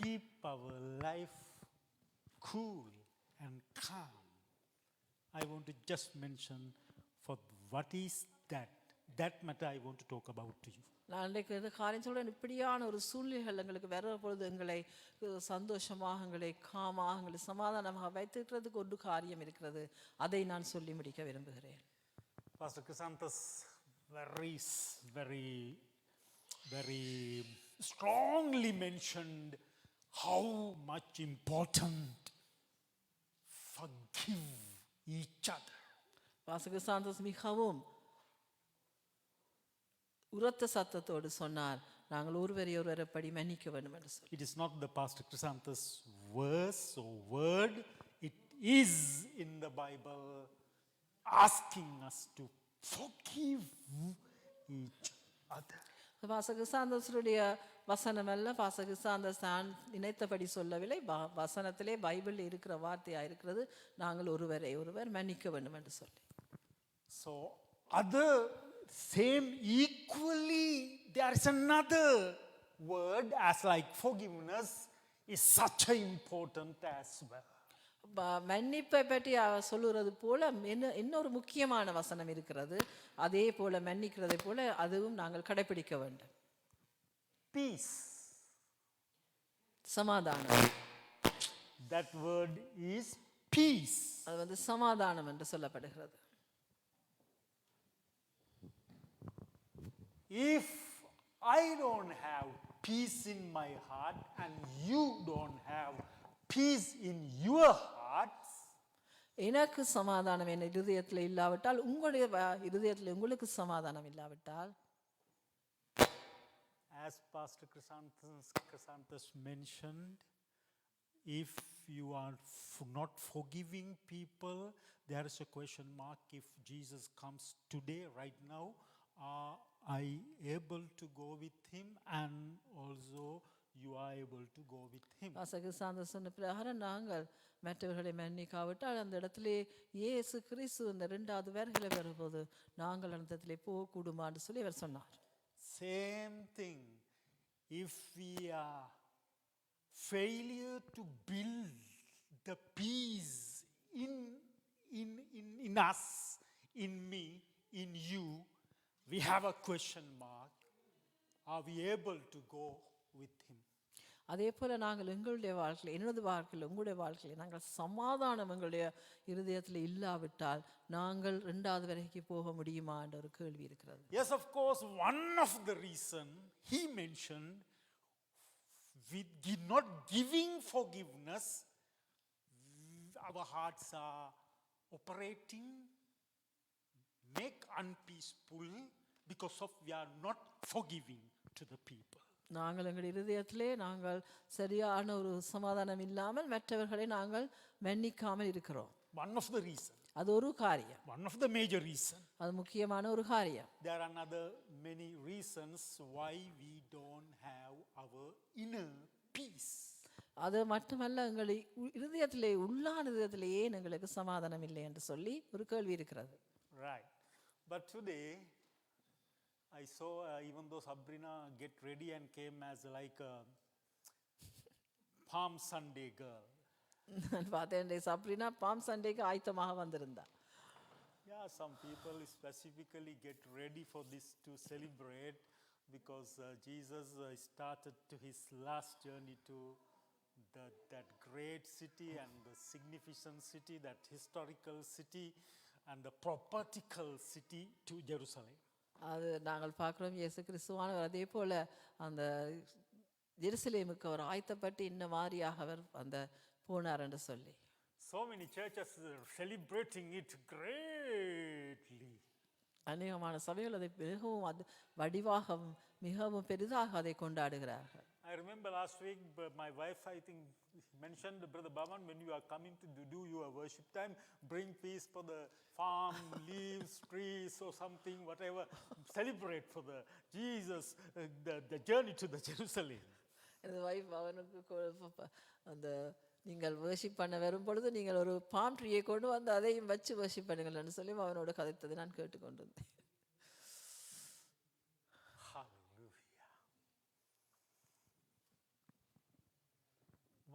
keep our life cool and calm, I want to just mention for what is that matter I want to talk about to you. நான் இன்றைக்கு இந்த காரியம் சொல்கிறேன். இப்படியான ஒரு சூழ்நிலைகள் எங்களுக்கு வர பொழுது எங்களை சந்தோஷமாக, எங்களை காமாக, எங்களை சமாதானமாக வைத்திருக்கிறதுக்கு ஒரு காரியம் இருக்கிறது. அதை நான் சொல்லி முடிக்க விரும்புகிறேன். Pastor Chrysanthus very strongly mentioned how much important forgive each other. Pastor கிறிஸ்தாந்தஸ் மிகவும் உரத்த சத்தத்தோடு சொன்னார், நாங்கள் ஒருவரை படி மன்னிக்க வேண்டும் என்று சொல்லி. It is not the Pastor Chrysanthus verse or word, it is in the Bible asking us to forgive each other. Pastor கிறிஸ்தாந்தஸுடைய வசனம் அல்ல, பாஸ்டர் கிறிஸ்தாந்தஸ் தான் நினைத்தபடி சொல்லவில்லை, வசனத்திலே பைபிளில் இருக்கிற வார்த்தையாக இருக்கிறது, நாங்கள் ஒருவர் மன்னிக்க வேண்டும் என்று சொல்லி. So other same equally there is another word as like forgiveness is such a important as well. மன்னிப்பை பற்றி சொல்லுறது போல இன்னொரு முக்கியமான வசனம் இருக்கிறது. அதே போல மன்னிக்கிறதை போல அதுவும் நாங்கள் கடைபிடிக்க வேண்டும். Peace, சமாதானம். that word is peace. அது சமாதானம் என்று சொல்லப்படுகிறது. If I don't have peace in my heart and you don't have peace in your hearts, எனக்கு சமாதானம் என் இருதயத்தில் இல்லாவிட்டால், உங்களுடைய இருதயத்தில் உங்களுக்கு சமாதானம் இல்லாவிட்டால், as Pastor Chrysanthus mentioned, if you are not forgiving people, there is a question mark. If Jesus comes today, right now, are I able to go with him, and also you are able to go with him. Pastor கிறிஸ்தாந்தஸ் சொன்ன பிரகாரம் நாங்கள் மற்றவர்களை மன்னிக்காவிட்டால் அந்த இடத்திலே இயேசு கிறிஸ்து இந்த இரண்டாவது வருகையில வரும்போது நாங்கள் அந்த இடத்திலே போகக்கூடுமான்னு சொல்லி அவர் சொன்னார். Same thing, if we are failure to build the peace in us, in me, in you, we have a question mark. Are we able to go with him? அதே போல நாங்கள் எங்களுடைய வாழ்க்கையில், என்னோட வாழ்க்கையில், உங்களுடைய வாழ்க்கையில் நாங்கள் சமாதானம் எங்களுடைய இருதயத்தில் இல்லாவிட்டால் நாங்கள் இரண்டாவது வரைக்கும் போக முடியுமா என்ற ஒரு கேள்வி இருக்கிறது. Yes, of course, one of the reason he mentioned with not giving forgiveness, our hearts are operating, make unpeaceful because of we are not forgiving to the people. நாங்கள் எங்கள் இருதயத்திலே நாங்கள் சரியான ஒரு சமாதானம் இல்லாமல் மற்றவர்களை நாங்கள் மன்னிக்காமல் இருக்கிறோம். One of the reason. அது ஒரு காரியம். One of the major reason. அது முக்கியமான ஒரு காரியம். There are another many reasons why we don't have our inner peace. அது மட்டுமல்ல, எங்கள் இருதயத்திலே, உள்ளான இருதயத்திலே ஏன் எங்களுக்கு சமாதானம் இல்லை என்று சொல்லி ஒரு கேள்வி இருக்கிறது. Right. But today I saw even though Sabrina get ready and came as like a Palm Sunday girl. நான் பார்த்தேன் சப்ரினா பாம் சண்டேக்கு ஆயத்தமாக வந்திருந்தா. Yeah, some people specifically get ready for this to celebrate because Jesus started to his last journey to that great city and the significant city, that historical city and the prophetical city to Jerusalem. அது நாங்கள் பார்க்குறோம், இயேசு கிறிஸ்துவானவர் அதே போல் அந்த ஜெருசலேமுக்கு அவர் ஆயத்தப்பட்டு இந்த மாதிரியாக அவர் அந்த போனார் என்று சொல்லி. So many churches are celebrating it greatly. அநேகமான சபைகள் அதை மிகவும் வடிவாக மிகவும் பெரிதாக அதை கொண்டாடுகிறார்கள். I remember last week my wife I think mentioned, Brother Baman, when you are coming to do your worship time, bring peace for the farm, leaves, trees or something, whatever. Celebrate for the Jesus, the journey to the Jerusalem. எனது wife அவனுக்கு அந்த நீங்கள் worship பண்ண வரும் பொழுது நீங்கள் ஒரு bomb ட்ரீயை கொண்டு வந்து அதையும் வச்சு வர்ஷிப் பண்ணுங்கள்னு சொல்லி அவனோட கதைத்ததை நான் கேட்டுக்கொண்டிருந்தேன்.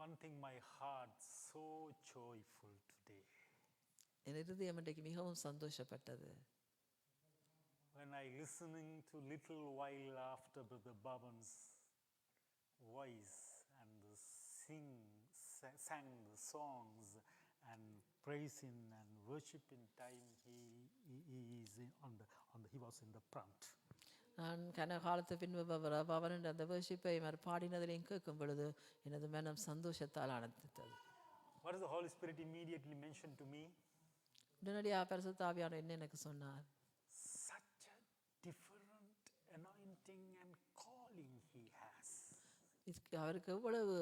one thing, my heart so joyful today. என் இருதயம் இன்றைக்கு மிகவும் சந்தோஷப்பட்டது. When I listening to little while after Brother Bhavan's voice and sang the songs and praising and worshiping time, he was in the front. நான் கன காலத்து பின்பு பவன் அந்த வர்ஷிப்பை பாடினதிலையும் கேட்கும் பொழுது எனது மனம் சந்தோஷத்தால் ஆனந்தித்தது. What does the Holy Spirit immediately mentioned to me? உடனடியாக பரிசுத்த ஆவியானவர் என்ன எனக்கு சொன்னார்? Such a different anointing and calling he has. அவருக்கு எவ்வளவு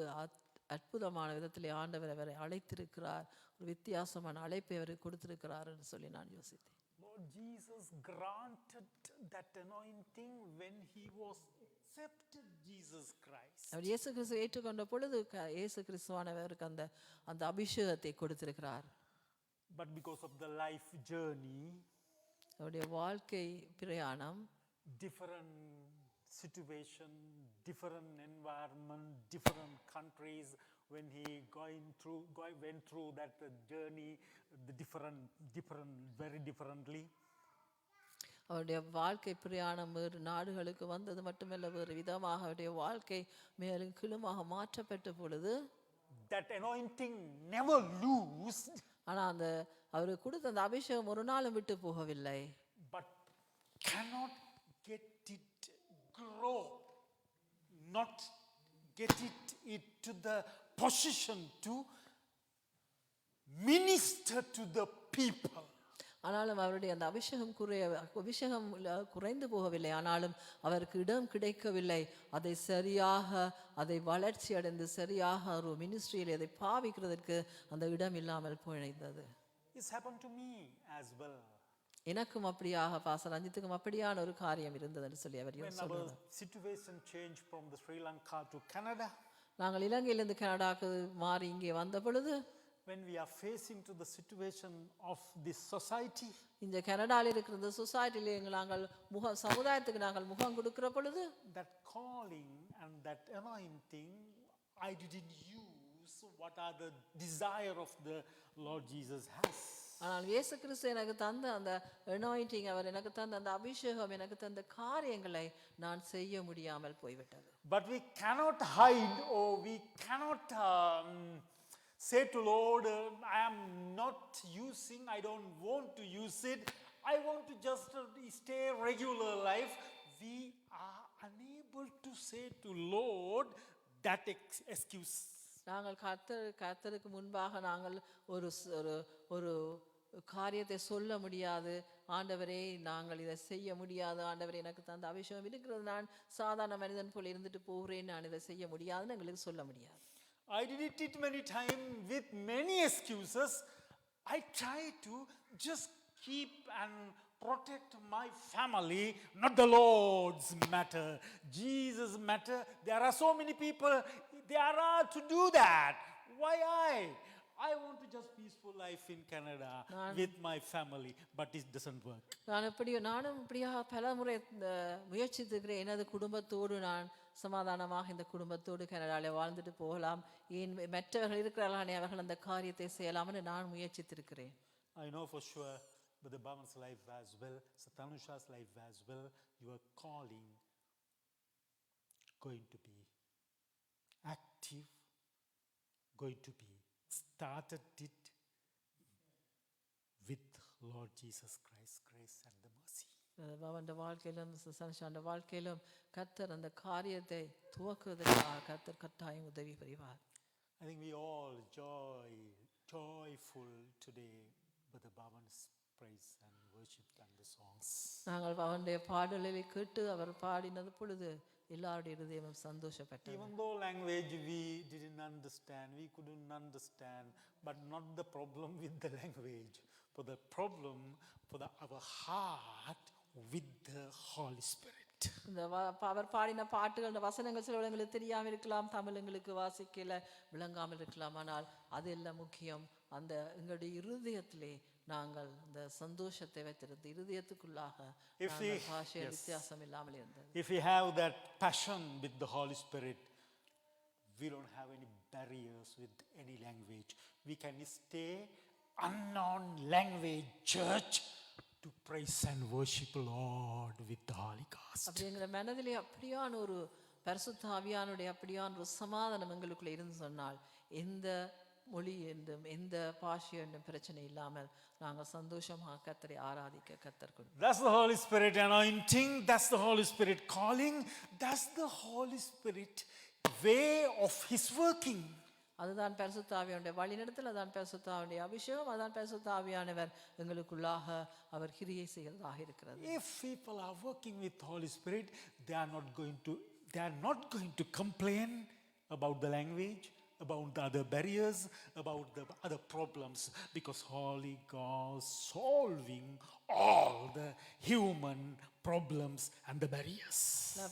அற்புதமான விதத்திலே ஆண்டவர் அவரை அழைத்திருக்கிறார், ஒரு வித்தியாசமான அழைப்பை அவருக்கு கொடுத்திருக்கிறார் என்று சொல்லி நான் யோசித்தேன். Lord Jesus granted that anointing when he was accepted Jesus Christ. அவர் இயேசு கிறிஸ்துவை ஏற்றுக்கொண்ட பொழுது இயேசு கிறிஸ்துவானவருக்கு அந்த அபிஷேகத்தை கொடுத்திருக்கிறார். But because of the life journey, அவருடைய வாழ்க்கை பிரயாணம், different situation, different environment, different countries, when he went through that journey, the different very differently. அவருடைய வாழ்க்கை பிரயாணம் வேறு நாடுகளுக்கு வந்தது மட்டுமல்ல, வேறு விதமாக அவருடைய வாழ்க்கை மேலும் கீழுமாக மாற்றப்பட்ட பொழுது that anointing never loosed, ஆனால் அந்த அவருக்கு கொடுத்த அந்த அபிஷேகம் ஒரு நாளும் விட்டு போகவில்லை. but cannot get it grow, not get it to the position to minister to the people. ஆனாலும் அவருடைய அந்த அபிஷேகம் குறைந்து போகவில்லை, ஆனாலும் அவருக்கு இடம் கிடைக்கவில்லை. அதை சரியாக அதை வளர்ச்சி அடைந்து சரியாக ஒரு மினிஸ்ட்ரியில் அதை பாவிக்கிறதுக்கு அந்த இடம் இல்லாமல் போய்ந்தது. This happened to me as well. எனக்கும் அப்படியாக பாஸ்டர் ரஞ்சித்துக்கும் அப்படியான ஒரு காரியம் இருந்ததுன்னு சொல்லி அவர் When our situation changed from the Sri Lanka to Canada, நாங்கள் இலங்கையிலிருந்து கனடாக்கு மாறி இங்கே வந்த பொழுது, when we are facing to the situation of this society, இந்த கனடாவில் இருக்கிற இந்த சொசைட்டில நாங்கள் சமுதாயத்துக்கு நாங்கள் முகம் கொடுக்கிற பொழுது, that calling and that anointing I didn't use what are the desire of the Lord Jesus has. ஆனால் இயேசு கிறிஸ்து எனக்கு தந்த அந்த அனாயிண்டிங், அவர் எனக்கு தந்த அந்த அபிஷேகம், எனக்கு தந்த காரியங்களை நான் செய்ய முடியாமல் போய்விட்டது. But we cannot hide, or we cannot say to Lord, I am not using, I don't want to use it, I want to just stay regular life. We are unable to say to Lord that excuse. நாங்கள் கர்த்தருக்கு முன்பாக நாங்கள் ஒரு காரியத்தை சொல்ல முடியாது. ஆண்டவரே, நாங்கள் இதை செய்ய முடியாது, ஆண்டவரே எனக்கு தந்த அபிஷேகம் இருக்கிறது, நான் சாதாரண மனிதன் போல இருந்துட்டு போகிறேன், நான் இதை செய்ய முடியாதுன்னு எங்களுக்கு சொல்ல முடியாது. I did it many times with many excuses. I try to just keep and protect my family, not the Lord's matter, Jesus' matter. There are so many people, they are to do that. Why I want to just peaceful life in Canada with my family, but it doesn't work. நானும் இப்படியாக பல முறை முயற்சித்துக்கிறேன். எனது குடும்பத்தோடு நான் சமாதானமாக இந்த குடும்பத்தோடு கனடாவில் வாழ்ந்துட்டு போகலாம், ஏன் மற்றவர்கள் இருக்கிறார்களே அவர்கள் அந்த காரியத்தை செய்யலாம்னு நான் முயற்சித்திருக்கிறேன். I know for sure, but the Bhavan's life as well, Satanusha's life as well, your calling going to be active, going to be started it with Lord Jesus Christ's grace and the mercy. அவன் வாழ்க்கையிலும் சன்ஷாண்ட வாழ்க்கையிலும் கர்த்தர் அந்த காரியத்தை துவக்குவதற்காக கர்த்தர் கட்டாயம் உதவி புரிவார். I think we all joyful today with the Bhavan's praise and worship and the songs. நாங்கள் அவனுடைய பாடல்களை கேட்டு அவர் பாடினது பொழுது எல்லாருடைய இருதயமும் சந்தோஷப்பட்டது. Even though language we didn't understand, we couldn't understand, but not the problem with the language, for the problem for our heart with the Holy Spirit. இந்த அவர் பாடின பாட்டுகள் வசனங்கள் சில எங்களுக்கு தெரியாமல் இருக்கலாம், தமிழ் எங்களுக்கு வாசிக்கல விளங்காமல் இருக்கலாம், ஆனால் அது எல்லாம் முக்கியம். அந்த எங்களுடைய இருதயத்திலே நாங்கள் அந்த சந்தோஷத்தை வைத்திருந்து இருதயத்துக்குள்ளாக பாஷைய வித்தியாசம் இல்லாமல் இருந்தது. If we have that passion with the Holy Spirit, we don't have any barriers with any language. We can stay unknown language church to praise and worship Lord with the Holy Ghost. அப்படி எங்களை மனதிலே அப்படியான ஒரு பரிசுத்த ஆவியானுடைய அப்படியான ஒரு சமாதானம் எங்களுக்குள்ள இருந்து சொன்னால் எந்த மொழி என்றும் எந்த பாஷை என்றும் பிரச்சனை இல்லாமல் நாங்கள் சந்தோஷமாக கர்த்தரை ஆராதிக்க கர்த்தர் கொடுப்பார். That's the Holy Spirit anointing. That's the Holy Spirit calling. That's the Holy Spirit way of His working. அதுதான் பரிசுத்த ஆவியானுடைய வழிநடத்தல், அதான் பரிசுத்த ஆவியானுடைய அபிஷேகம், அதான் பரிசுத்த ஆவியானவர் எங்களுக்குள்ளாக அவர் கிரியை செய்கிறதாக இருக்கிறது. If people are working with Holy Spirit, they are not going to complain about the language, about the other barriers, about the other problems, because Holy Ghost solving all the human problems and the barriers.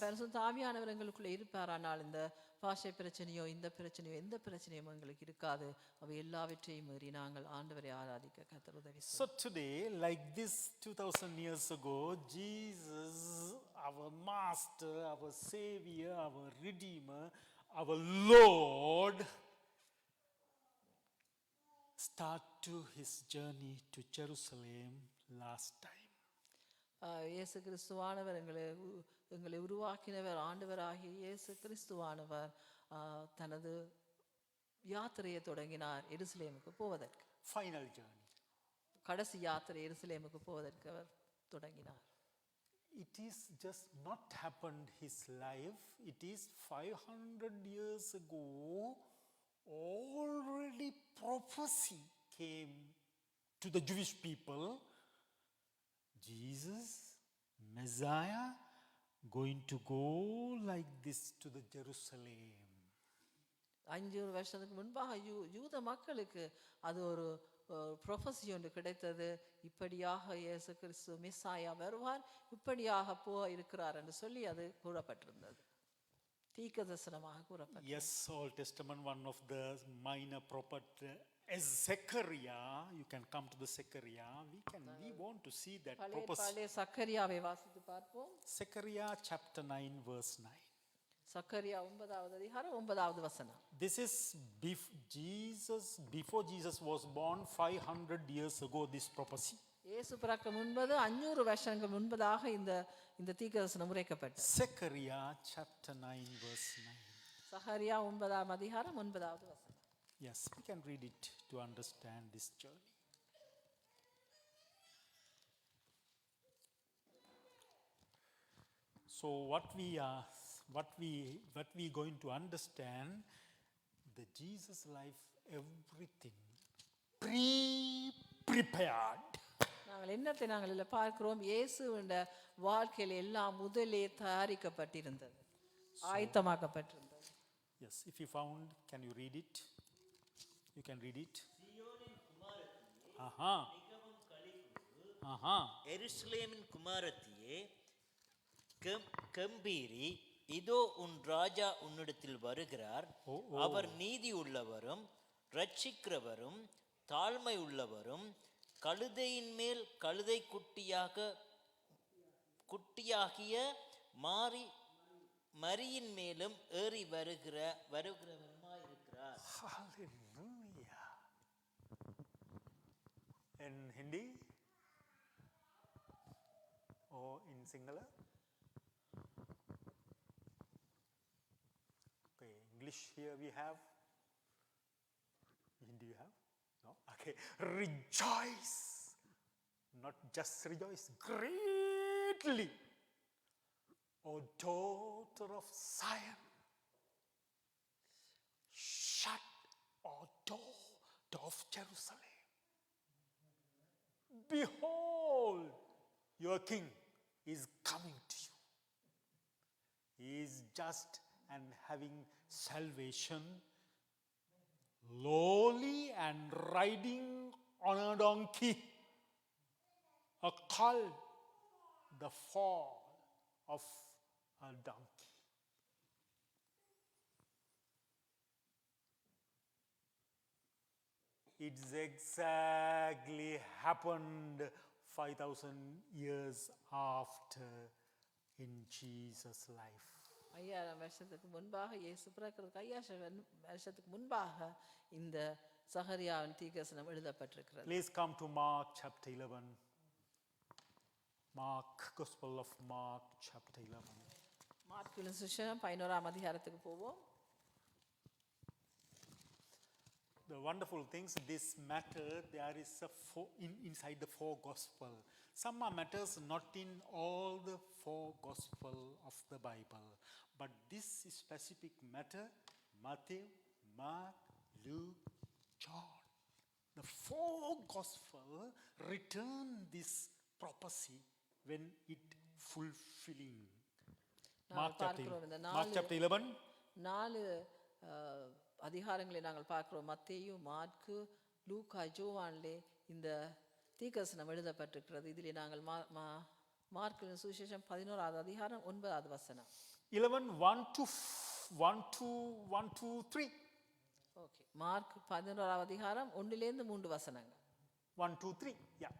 பரிசுத்த ஆவியானவர் எங்களுக்குள்ள இருப்பாரானால் இந்த பாஷை பிரச்சனையோ இந்த பிரச்சனையோ எந்த பிரச்சனையும் எங்களுக்கு இருக்காது. அவை எல்லாவற்றையும் மீறி நாங்கள் ஆண்டவரை ஆராதிக்க கர்த்தர் உதவி செய்வார். So today, like this 2000 years ago, Jesus, our Master, our Savior, our Redeemer, our Lord, start to his journey to Jerusalem last time. இயேசு கிறிஸ்துவானவர் எங்களை உருவாக்கினவர் ஆண்டவராகிய இயேசு கிறிஸ்துவானவர் தனது யாத்திரையை தொடங்கினார் எருசலேமுக்கு போவதற்கு. Final journey. கடைசி யாத்திரை எருசலேமுக்கு போவதற்கு அவர் தொடங்கினார். It is just not happened his life. It is 500 years ago. Already prophecy came to the Jewish people. Jesus, Messiah, going to go like this to the Jerusalem. 500 வருஷத்துக்கு முன்பாக யூத மக்களுக்கு அது ஒரு ப்ரொஃபஸி ஒன்று கிடைத்தது. இப்படியாக இயேசு கிறிஸ்து மெஸ்ஸாயா வருவார், இப்படியாக போக இருக்கிறார் என்று சொல்லி அது கூறப்பட்டிருந்தது, தீர்க்கதரிசனமாக கூறப்பட்டது. Yes, Old Testament, one of the minor prophet as Zechariah. You can come to the Zechariah. We want to see that prophecy. பழைய சக்கரியாவை வாசித்து பார்ப்போம். Zechariah chapter 9 verse 9. சக்கரியா 9வது அதிகாரம் 9வது வசனம். This is before Jesus was born 500 years ago, this prophecy. இயேசு பிறக்க முன்பது 500 வருஷங்கள் முன்பதாக இந்த தீர்க்கதரிசனம் உரைக்கப்பட்டது. Zechariah chapter 9 verse 9. சக்கரியா 9ஆம் அதிகாரம் 9வது வசனம். Yes, we can read it to understand this journey. So what we going to understand, the Jesus life, everything prepared. நாங்கள் இதில் பார்க்கிறோம், இயேசுவின் வாழ்க்கையில் எல்லாம் முதலே தயாரிக்கப்பட்டிருந்தது, ஆயத்தமாக்கப்பட்டிருந்தது. Yes, if you found, can you read it? You can read it. எருசலேமின் குமாரத்தியே கம்பீரி, இதோ உன் ராஜா உன்னிடத்தில் வருகிறார். அவர் நீதி உள்ளவரும் ரட்சிக்கிறவரும் தாழ்மை உள்ளவரும் கழுதையின் மேல் கழுதை குட்டியாகிய மரியின் மேலும் ஏறி வருகிறவருமாயிருக்கிறார். Hallelujah. In Hindi or in Sinhala? Okay, English here we have. Hindi you have? No? Okay. Rejoice. Not just rejoice, greatly. O daughter of Zion, shut, O daughter of Jerusalem. Behold, your king is coming to you. He is just and having salvation, lowly and riding on a donkey, a colt, the fall of a donkey. It's exactly happened 5,000 years after in Jesus' life. 5000 வருஷத்துக்கு முன்பாக இயேசு பிறக்கிறதுக்கு 5000 வருஷத்துக்கு முன்பாக இந்த சகரியாவின் தீர்க்கதரிசனம் எழுதப்பட்டிருக்கிறது. Please come to Mark chapter 11. Mark, Gospel of Mark chapter 11. Mark சுவிசேஷம் 11ஆம் அதிகாரத்துக்கு போவோம். The wonderful things, this matter, there is inside the four gospel. Some are matters not in all the four gospel of the Bible. But this specific matter, Matthew, Mark, Luke, John. The four gospel return this prophecy when it fulfilling. Mark chapter 11. 4 அதிகாரங்களை நாங்கள் பார்க்கிறோம். மத்தேயு, mark, லூக்கா, யோவானிலே இந்த தீர்க்கதரிசனம் எழுதப்பட்டிருக்கிறது. இதிலே நாங்கள் mark சுவிசேஷம் 11ஆவது அதிகாரம் 9வது வசனம். 11:1-3. ஓகே, மார்க் 11ஆவது அதிகாரம் 1லேருந்து 3 வசனங்கள். 1, 2, 3. Yeah.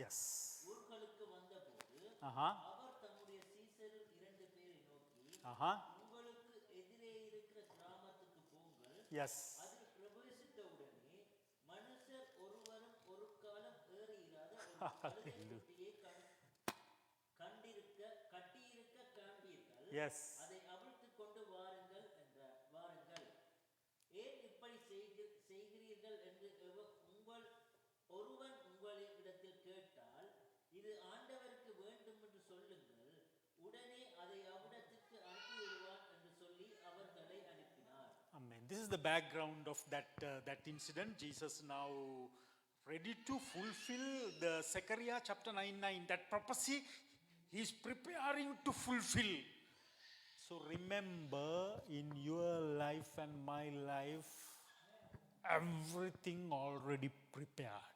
Yes. ஊர்களுக்கு வந்தபோது அவர் தம்முடைய சீசரில் 2 பேரை நோக்கி உங்களுக்கு எதிரே இருக்கிற கிராமத்துக்கு போங்கள். Yes. அதில் பிரவேசித்தவுடனே மனுஷர் ஒருவரும் ஒரு காலம் ஏறி இராத ஒரு கழுதைக்குட்டியை கட்டியிருக்க காண்பீர்கள். Yes. அதை அவிழ்த்துக் கொண்டு வாருங்கள் என்றார். வாருங்கள், ஏன் இப்படி செய்கிறீர்கள் என்று ஒருவன் உங்களிடத்தில் கேட்டால் இது ஆண்டவருக்கு வேண்டும் என்று சொல்லுங்கள், உடனே அதை அவ்விடத்துக்கு அனுப்பிவிடுவான் என்று சொல்லி அவர்களை அனுப்பினார். Amen. This is the background of that incident. Jesus now ready to fulfill the Zechariah chapter 9:9. That prophecy he is preparing to fulfill. So remember, in your life and my life, everything already prepared.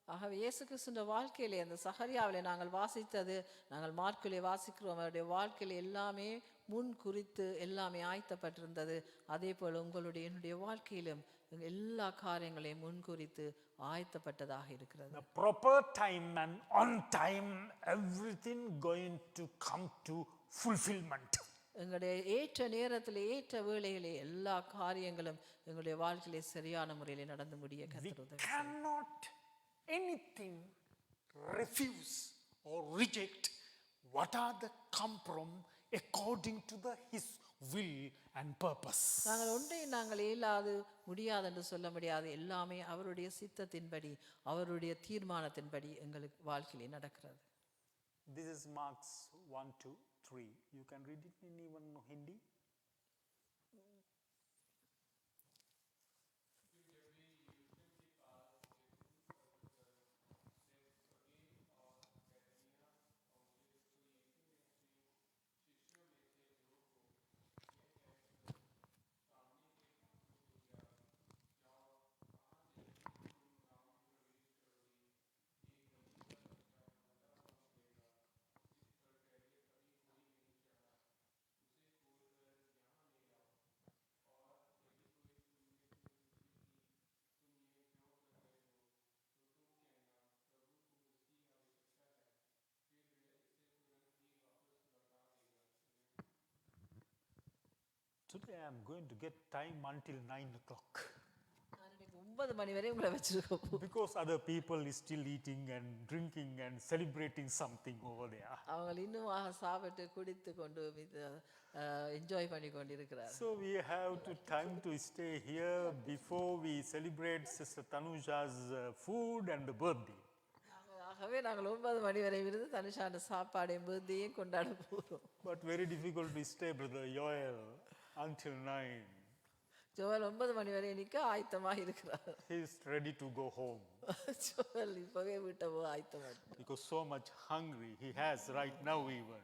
ஆகவே இயேசு கிறிஸ்துவின் வாழ்க்கையிலே அந்த சகரியாவிலே நாங்கள் வாசித்தது, நாங்கள் மார்க்கிலே வாசிக்கிறோம். அவருடைய வாழ்க்கையில் எல்லாமே முன் குறித்து எல்லாமே ஆயத்தப்பட்டிருந்தது. அதே போல் உங்களுடைய என்னுடைய வாழ்க்கையிலும் எல்லா காரியங்களையும் முன் குறித்து ஆயத்தப்பட்டதாக இருக்கிறது. The proper time and on time, everything going to come to fulfillment. எங்களுடைய ஏற்ற நேரத்தில் ஏற்ற வேளையிலே எல்லா காரியங்களும் எங்களுடைய வாழ்க்கையிலே சரியான முறையில் நடந்து முடிய கர்த்தர் உதவி செய்வார். Cannot anything refuse or reject what are the come from according to his will and purpose. நாங்கள் ஒன்றை நாங்கள் இயலாது முடியாது என்று சொல்ல முடியாது. எல்லாமே அவருடைய சித்தத்தின்படி அவருடைய தீர்மானத்தின்படி எங்களுக்கு வாழ்க்கையிலே நடக்கிறது. This is Marks 1, 2, 3. You can read it in even Hindi. Today I am going to get time until 9 o'clock. 9 மணி வரை உங்களை வச்சிருக்கோம். Because other people is still eating and drinking and celebrating something over there. அவங்க இன்னும் சாப்பிட்டு குடித்து கொண்டு enjoy பண்ணி கொண்டிருக்கிறார். So we have time to stay here before we celebrate Sister Tanuja's food and the birthday. ஆகவே நாங்கள் 9 மணி வரை இருந்து தனுஷான சாப்பாடையும் பர்த்டேயும் கொண்டாட போறோம். But very difficult to stay, Brother Yoel, until 9. Joel 9 மணி வரை நிற்க ஆயத்தமாக இருக்கிறார். He is ready to go home. Joel இப்பவே வீட்டை போக ஆயத்தமாக. Because so much hungry he has right now even.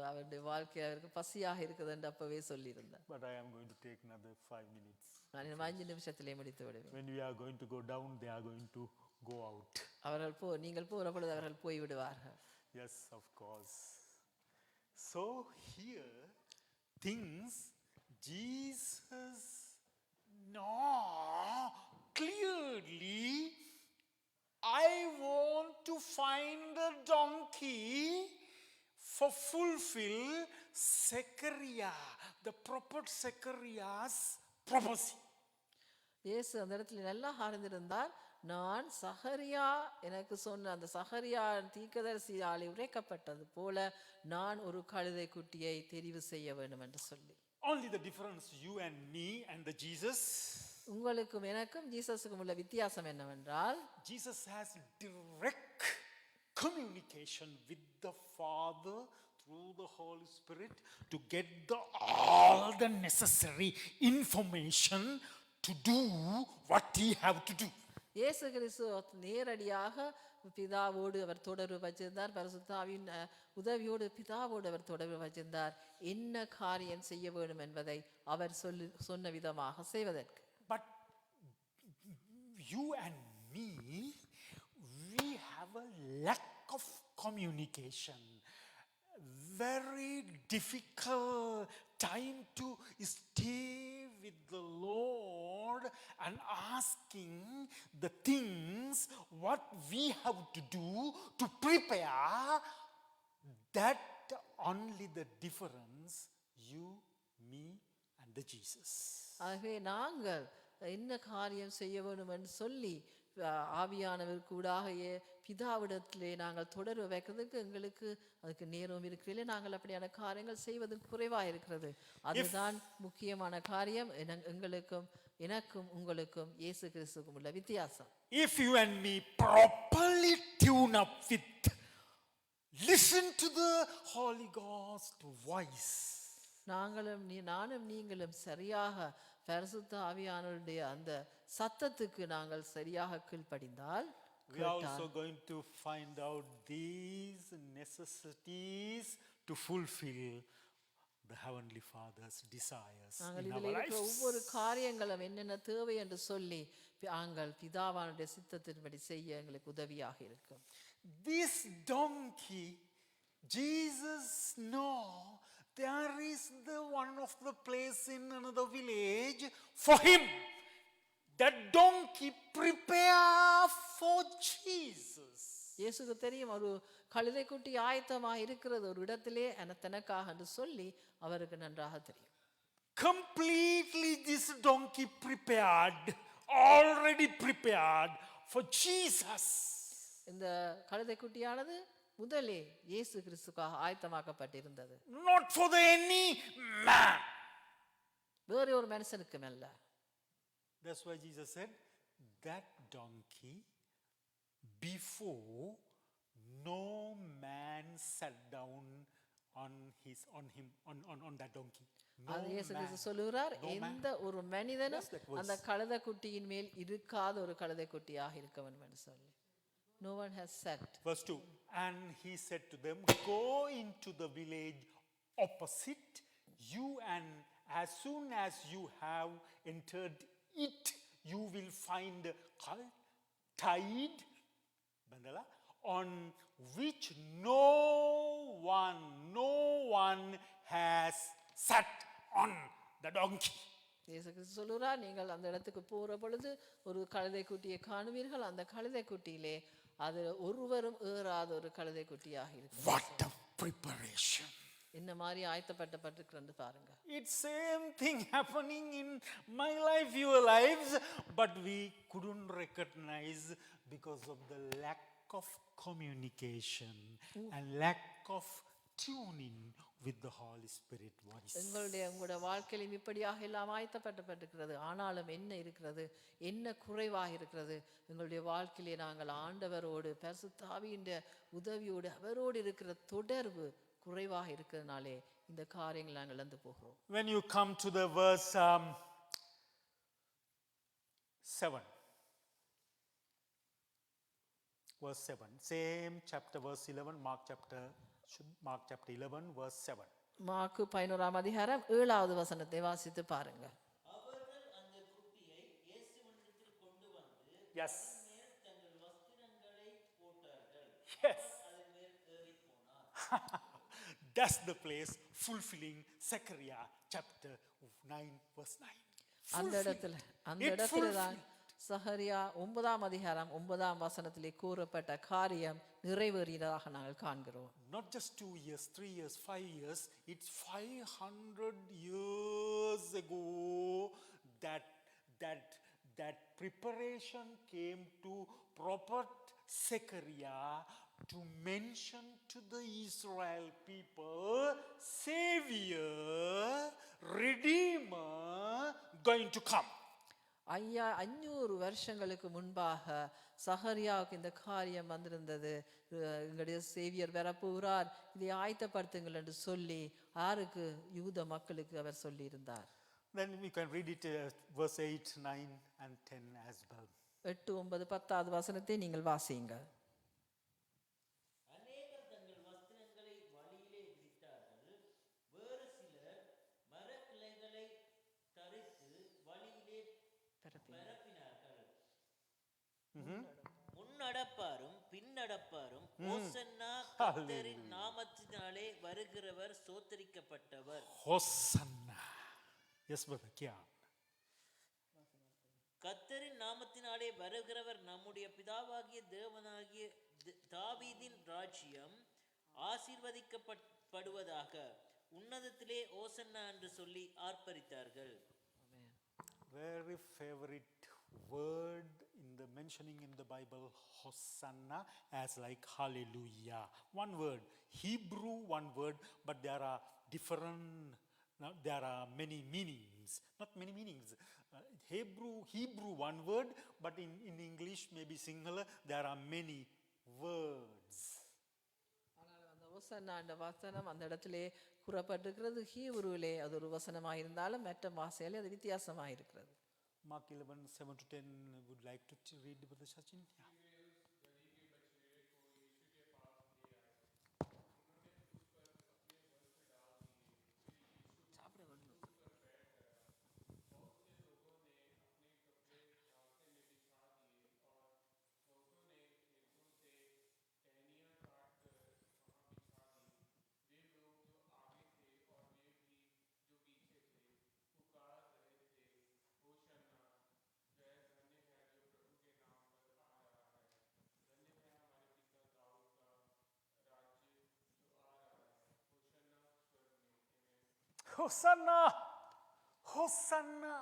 அவருடைய வாழ்க்கை அவருக்கு பசியாக இருக்குது என்று அப்பவே சொல்லியிருந்தார். But I am going to take another 5 minutes. நான் 5 நிமிஷத்திலே முடித்து விடுவேன். When we are going to go down, they are going to go out. நீங்கள் போகிற பொழுது அவர்கள் போய் விடுவார்கள். Yes, of course. So here things Jesus No, clearly, I want to find a donkey for fulfill Zechariah, the prophet Zechariah's prophecy. இயேசு அந்த இடத்துல நல்லா அறிந்திருந்தார். நான் சகரியா எனக்கு சொன்ன அந்த சகரியா தீர்க்கதரிசியாலே உரைக்கப்பட்டது போல நான் ஒரு கழுதை குட்டியை தெரிவு செய்ய வேண்டும் என்று சொல்லி. Only the difference, you and me and the Jesus. உங்களுக்கும் எனக்கும் ஜீசஸுக்கும் உள்ள வித்தியாசம் என்னவென்றால், Jesus has direct communication with the Father through the Holy Spirit to get all the necessary information to do what he have to do. இயேசு கிறிஸ்து நேரடியாக பிதாவோடு அவர் தொடர்பு வச்சிருந்தார். பரிசுத்த ஆவியின் உதவியோடு பிதாவோடு அவர் தொடர்பு வச்சிருந்தார். என்ன காரியம் செய்ய வேண்டும் என்பதை அவர் சொன்ன விதமாக செய்வதற்கு. But you and me, we have a lack of communication. Very difficult time to stay with the Lord and asking the things what we have to do to prepare. That only the difference, you, me and the Jesus. ஆகவே நாங்கள் என்ன காரியம் செய்ய வேண்டும் என்று சொல்லி ஆவியானவர் கூடாக பிதாவிடத்திலே நாங்கள் தொடர்பு வைக்கிறதுக்கு எங்களுக்கு அதுக்கு நேரம் இருக்கிறது. நாங்கள் அப்படியான காரியங்கள் செய்வது குறைவாக இருக்கிறது. அதுதான் முக்கியமான காரியம். எங்களுக்கும் எனக்கும் உங்களுக்கும் இயேசு கிறிஸ்துவுக்கும் உள்ள வித்தியாசம். If you and me properly tune up with, listen to the Holy Ghost voice. நானும் நீங்களும் சரியாக பரிசுத்த ஆவியானவருடைய அந்த சத்தத்துக்கு நாங்கள் சரியாக கீழ்ப்படிந்தால், we are also going to find out these necessities to fulfill the Heavenly Father's desires நாங்கள் in இதில் our இருக்கிற lives. ஒவ்வொரு காரியங்களும் என்னென்ன தேவை என்று சொல்லி நாங்கள் பிதாவானுடைய சித்தத்தின்படி செய்ய எங்களுக்கு உதவியாக இருக்கும். This donkey, Jesus know there is the one of the place in another village for him. That donkey prepare for Jesus. இயேசுக்கு தெரியும் ஒரு கழுதைக்குட்டி ஆயத்தமாக இருக்கிறது ஒரு இடத்திலே தனக்காக என்று சொல்லி அவருக்கு நன்றாக தெரியும். Completely this donkey prepared, already prepared for Jesus. இந்த கழுதைக்குட்டியானது முதலே இயேசு கிறிஸ்துக்காக ஆயத்தமாக்கப்பட்டிருந்தது. Not for the any man. வேற ஒரு மனுஷனுக்கும் அல்ல. That's why Jesus said, that donkey before no man sat down on that donkey. அது இயேசு கிறிஸ்து சொல்லுகிறார், எந்த ஒரு மனிதனும் அந்த கழுதைக்குட்டியின் மேல் இருக்காத ஒரு கழுதைக்குட்டியாக இருக்க வேண்டும் என்று சொல்லி. No one has sat. Verse 2, and he said to them, go into the village opposite you, and as soon as you have entered it, you will find a colt tied, bandala, on which no one has sat on the donkey. இயேசு கிறிஸ்து சொல்லுகிறார், நீங்கள் அந்த இடத்துக்கு போற பொழுது ஒரு கழுதைக்குட்டியை காணுவீர்கள். அந்த கழுதைக்குட்டியிலே அது ஒருவரும் ஏறாத ஒரு கழுதைக்குட்டியாக இருக்கு. What a preparation. என்ன மாதிரி ஆயத்தப்பட்டிருக்கிறது பாருங்க. It's same thing happening in my life, your lives, but we couldn't recognize because of the lack of communication and lack of tuning with the Holy Spirit voice. உங்களுடைய வாழ்க்கையிலும் இப்படியாக எல்லாம் ஆயத்தப்பட்டிருக்கிறது. ஆனாலும் என்ன இருக்கிறது, என்ன குறைவாக இருக்கிறது? எங்களுடைய வாழ்க்கையிலே நாங்கள் ஆண்டவரோடு பரிசுத்த ஆவியின் உதவியோடு அவரோடு இருக்கிற தொடர்பு குறைவாக இருக்கிறதுனாலே இந்த காரியங்கள் நாங்கள் இழந்து போகிறோம். When you come to the verse 7, same chapter, verse 11, Mark chapter 11, verse 7. மாற்கு 11ஆம் அதிகாரம் 7வது வசனத்தை வாசித்து பாருங்க. அவர்கள் அந்த குட்டியை இயேசுவினிடத்தில் கொண்டு வந்து Yes. மேல் தங்கள் வஸ்திரங்களை போட்டார்கள். Yes. அதன் மேல் ஏறிப் போனார். That's the place fulfilling Zechariah chapter 9, verse 9. அந்த இடத்துல தான் சகரியா 9ஆம் அதிகாரம் 9ஆம் வசனத்திலே கூறப்பட்ட காரியம் நிறைவேறியதாக நாங்கள் காண்கிறோம். Not just 2 years, 3 years, 5 years, it's 500 years ago that that preparation came to prophet Zechariah to mention to the Israel people, Savior, Redeemer, going to come. 500 வருஷங்களுக்கு முன்பாக சகரியாவுக்கு இந்த காரியம் வந்திருந்தது. எங்களுடைய சேவியர் வரப்போகிறார், இதை ஆயத்தப்படுத்துங்கள் என்று சொல்லி யாருக்கு? யூத மக்களுக்கு அவர் சொல்லியிருந்தார். Then we can read it verse 8, 9 and 10 as well. 8, 9, 10வது வசனத்தை நீங்கள் வாசியுங்க. அநேகர் தங்கள் வஸ்திரங்களை வழியிலே விரித்தார்கள், வேறு சிலர் மரக்கிளைகளை தரித்து வழியிலே பரப்பினார்கள். முன்னடப்பாரும் பின்னடப்பாரும் ஓசன்னா கர்த்தரின் நாமத்தினாலே வருகிறவர் ஸ்தோத்திரிக்கப்பட்டவர். Hosanna. Yes, brother, kya? கர்த்தரின் நாமத்தினாலே வருகிறவர் நம்முடைய பிதாவாகிய தேவனாகிய தாவீதின் ராஜ்யம் ஆசீர்வதிக்கப்படுவதாக உன்னதத்திலே ஓசன்னா என்று சொல்லி ஆர்ப்பரித்தார்கள். Very favorite word in the mentioning in the Bible, Hosanna, as like hallelujah. One word, Hebrew one word, but there are different, there are many meanings. Not many meanings. Hebrew one word, but in English maybe singular, there are many words. ஆனால் அந்த ஓசன்னா என்ற வசனம் அந்த இடத்திலே கூறப்பட்டிருக்கிறது ஹீப்ருவிலே. அது ஒரு வசனமாக இருந்தாலும் மற்ற பாஷையிலே அது வித்தியாசமாக இருக்கிறது. Mark 11, 7 to 10 would like to read Brother Sachin. Yeah. Hosanna! Hosanna!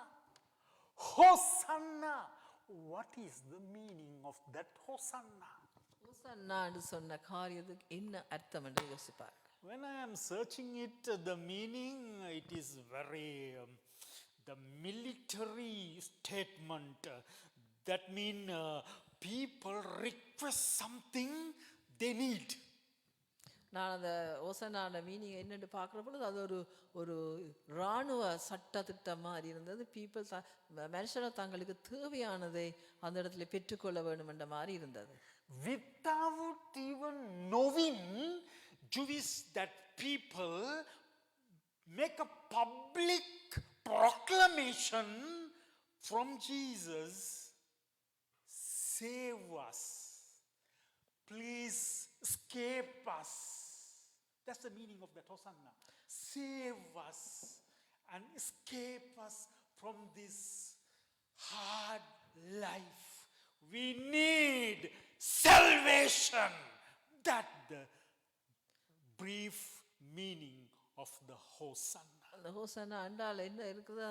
Hosanna! What is the meaning of that Hosanna? ஓசன்னா என்று சொன்ன காரியத்துக்கு என்ன அர்த்தம் என்று யோசிப்பார். When I am searching it, the meaning, it is very, the military statement. That means people request something they need. நான் அந்த ஓசனான meaning என்னென்னு பார்க்குற பொழுது அது ஒரு இராணுவ சட்டத்திட்டம் மாதிரி இருந்தது. பீப்புள் மனுஷனை தங்களுக்கு தேவையானதை அந்த இடத்துல பெற்றுக்கொள்ள வேண்டும் என்ற மாதிரி இருந்தது. Without even knowing, Jewish that people make a public proclamation from Jesus, save us, please escape us. That's the meaning of that Hosanna. Save us and escape us from this hard life. We need salvation. That the brief meaning of the Hosanna. அந்த ஹோசன்னா அண்டால் என்ன இருக்குது?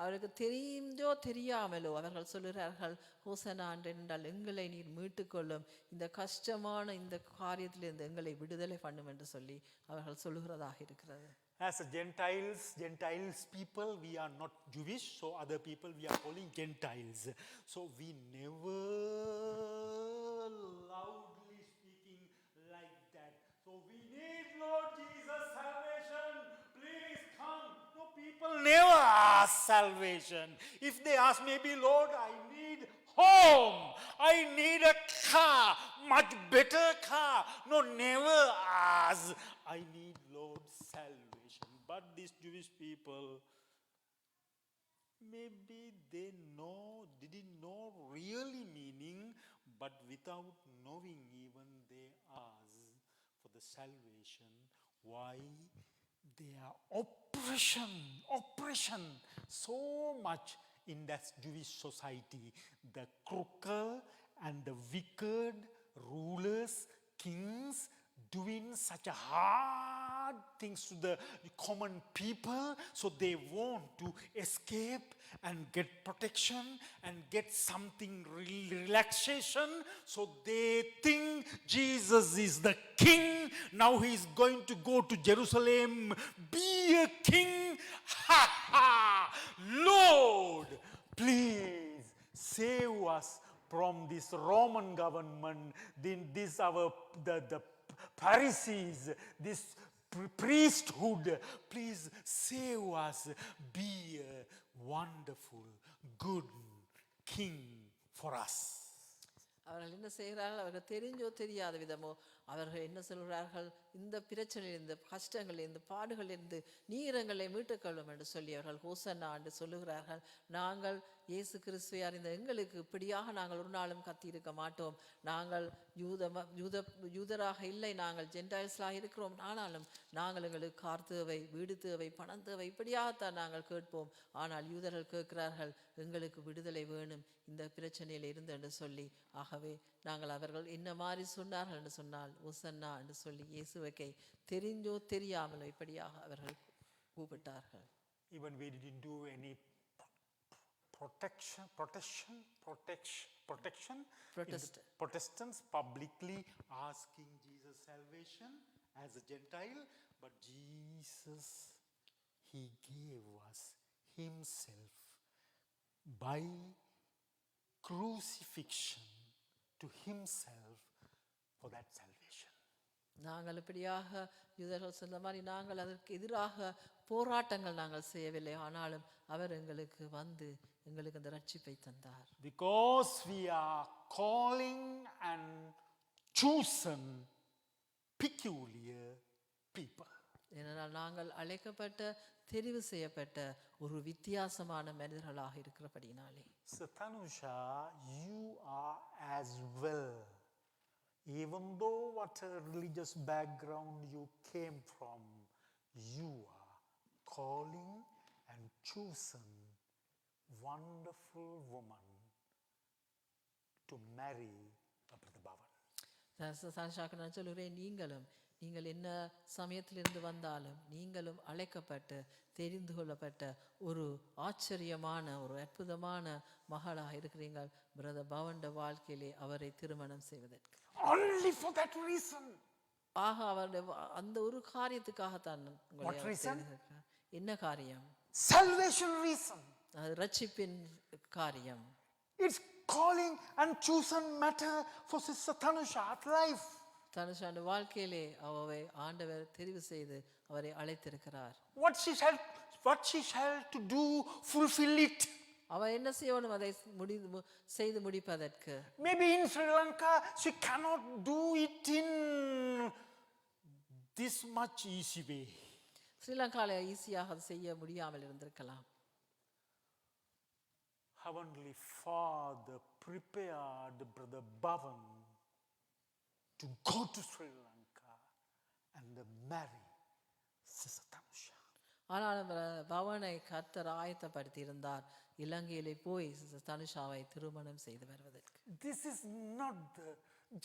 அவருக்கு தெரிந்தோ தெரியாமலோ அவர்கள் சொல்லுகிறார்கள், ஹோசன்னா என்றால் எங்களை நீர் மீட்டுக்கொள்ளும், இந்த கஷ்டமான இந்த காரியத்திலிருந்து எங்களை விடுதலை பண்ணும் என்று சொல்லி அவர்கள் சொல்லுகிறதாக இருக்கிறது. As Gentiles people, we are not Jewish, so other people we are calling Gentiles. So we never loudly speaking like that. So we need Lord Jesus salvation. Please come. No, people never ask salvation. If they ask, maybe Lord, I need home. I need a car, much better car. No, never ask. I need Lord's salvation. But these Jewish people, maybe they didn't know really meaning, but without knowing even they ask for the salvation. Why? Their oppression so much in that Jewish society. The crooked and the wicked rulers, kings, doing such a hard things to the common people, so they want to escape and get protection and get something relaxation, so they think Jesus is the king. Now he is going to go to Jerusalem, be a king. Ha ha! Lord, please save us from this Roman government, this the Pharisees, this priesthood. Please save us. Be a wonderful, good king for us. அவர்கள் என்ன செய்கிறார்கள், அவர்கள் தெரிஞ்சோ தெரியாத விதமோ அவர்கள் என்ன சொல்கிறார்கள், இந்த பிரச்சனையில், இந்த கஷ்டங்களில், இந்த பாடுகளிலிருந்து நீர் எங்களை மீட்டுக்கொள்ளும் என்று சொல்லி அவர்கள் ஹோசன்னா என்று சொல்லுகிறார்கள். நாங்கள் இயேசு கிறிஸ்துவை அறிந்த எங்களுக்கு இப்படியாக நாங்கள் ஒரு நாளும் கத்தியிருக்க மாட்டோம். நாங்கள் யூதராக இல்லை, நாங்கள் ஜென்டைல்ஸ்லாக இருக்கிறோம். ஆனாலும் நாங்கள் எங்களுக்கு கார் தேவை, வீடு தேவை, பணம் தேவை, இப்படியாகத்தான் நாங்கள் கேட்போம். ஆனால் யூதர்கள் கேட்கிறார்கள், எங்களுக்கு விடுதலை வேணும் இந்த பிரச்சனையில் இருந்து என்று சொல்லி. ஆகவே நாங்கள் அவர்கள் என்ன மாதிரி சொன்னார்கள் என்று சொன்னால், ஒசன்னா என்று சொல்லி இயேசுவை தெரிஞ்சோ தெரியாமலோ இப்படியாக அவர்கள் கூப்பிட்டார்கள். Even we didn't do any Protestants publicly asking Jesus salvation as a Gentile, but Jesus, he gave us himself by crucifixion to himself for that salvation. நாங்கள் இப்படியாக யூதர்கள் சொன்ன மாதிரி நாங்கள் அதற்கு எதிராக போராட்டங்கள் நாங்கள் செய்யவில்லை. ஆனாலும் அவர் எங்களுக்கு வந்து எங்களுக்கு அந்த ரட்சிப்பை தந்தார். Because we are calling and chosen peculiar people. ஏனென்றால் நாங்கள் அழைக்கப்பட்ட, தெரிவு செய்யப்பட்ட ஒரு வித்தியாசமான மனிதர்களாக இருக்கிறபடினாலே. Sathanusha, you are as well. Even though what a religious background you came from, you are calling and chosen wonderful woman to marry a Brother Bhavan. சாஷாக்கு நான் சொல்கிறேன், நீங்கள் என்ன சமயத்திலிருந்து வந்தாலும் நீங்களும் அழைக்கப்பட்டு தெரிந்து கொள்ளப்பட்ட ஒரு ஆச்சரியமான, ஒரு அற்புதமான மகளாக இருக்கிறீர்கள் பிரதர் பவன்ட வாழ்க்கையிலே அவரை திருமணம் செய்வதற்கு. Only for that reason. ஆக அவருடைய அந்த ஒரு காரியத்துக்காகத்தான் What reason? என்ன காரியம்? Salvation reason. அது ரட்சிப்பின் காரியம். It's calling and chosen matter for Sister Thanusha's life. தனுஷாண்ட வாழ்க்கையிலே அவரை ஆண்டவர் தெரிவு செய்து அவரை அழைத்திருக்கிறார். What she shall to do, fulfill it. அவ என்ன செய்யணும் அதை செய்து முடிப்பதற்கு. Maybe in Sri Lanka she cannot do it in this much easy way. ஸ்ரீலங்கால ஈஸியாக செய்ய முடியாமல் இருந்திருக்கலாம். Heavenly Father prepared Brother Bhavan to go to Sri Lanka and marry Sister Thanusha. ஆனால் பவனை கர்த்தர் ஆயத்தப்படுத்தி இருந்தார் இலங்கையிலே போய் தனுஷாவை திருமணம் செய்து வருவதற்கு. This is not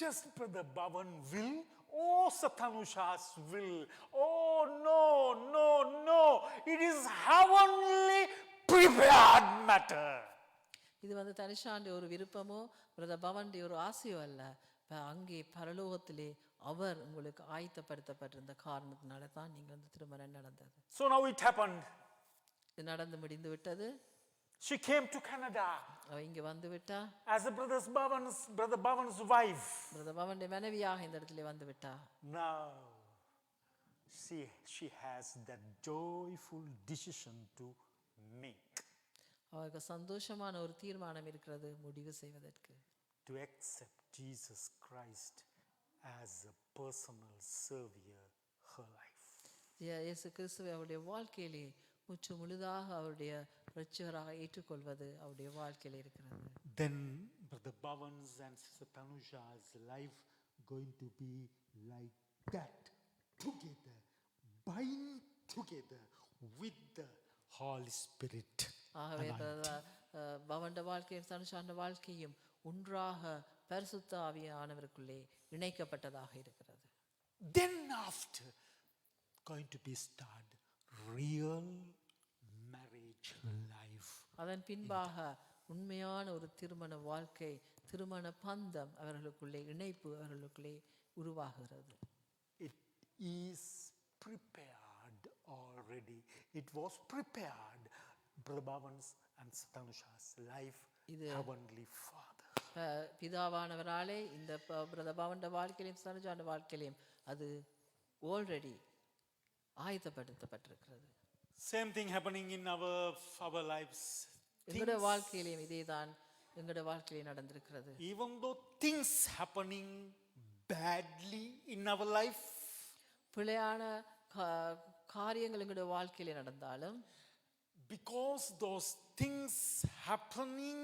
just Brother Bhavan will or Sathanusha's will. Oh no. It is heavenly prepared matter. இது தனுஷாண்ட ஒரு விருப்பமோ பிரதர் பவனுடைய ஒரு ஆசையோ அல்ல. அங்கே பரலோகத்திலே அவர் உங்களுக்கு ஆயத்தப்படுத்தப்பட்டிருந்த காரணத்தினால தான் நீங்கள் திருமணம் நடந்தது. So now it happened. இது நடந்து முடிந்து விட்டது. She came to Canada. அவ இங்க வந்து விட்டா. As a Brother Bhavan's wife. Brother பவனுடைய மனைவியாக இந்த இடத்துல வந்து விட்டா. Now she has that joyful decision to make. அவருக்கு சந்தோஷமான ஒரு தீர்மானம் இருக்கிறது முடிவு செய்வதற்கு. To accept Jesus Christ as a personal savior her life. இயேசு கிறிஸ்துவை அவருடைய வாழ்க்கையிலே முற்று முழுதாக அவருடைய இரட்சகராக ஏற்றுக்கொள்வது அவருடைய வாழ்க்கையில இருக்கிறது. Then Brother Bhavan's and Sister Thanusha's life going to be like that together, bind together with the Holy Spirit. ஆகவே பவண்ட வாழ்க்கையும் தனுஷாண்ட வாழ்க்கையும் ஒன்றாக பரிசுத்த ஆவியானவருக்குள்ளே இணைக்கப்பட்டதாக இருக்கிறது. Then after going to be start real marriage life. அதன் பின்பாக உண்மையான ஒரு திருமண வாழ்க்கை, திருமண பந்தம் அவர்களுக்குள்ளே, இணைப்பு அவர்களுக்குள்ளே உருவாகிறது. It is prepared already. It was prepared. Brother Bhavan's and Tanusha's life, Heavenly Father. பிதாவானவராலே இந்த பிரதபாவண்ட வாழ்க்கையிலும் சனுஜாண்ட வாழ்க்கையிலும் அது already ஆயத்தப்படுத்தப்பட்டிருக்கிறது. Same thing happening in our lives. எங்களுடைய வாழ்க்கையிலும் இதேதான் எங்களுடைய வாழ்க்கையிலே நடந்திருக்கிறது. Even though things happening badly in our life, பிழையான காரியங்கள் எங்களுடைய வாழ்க்கையிலே நடந்தாலும், because those things happening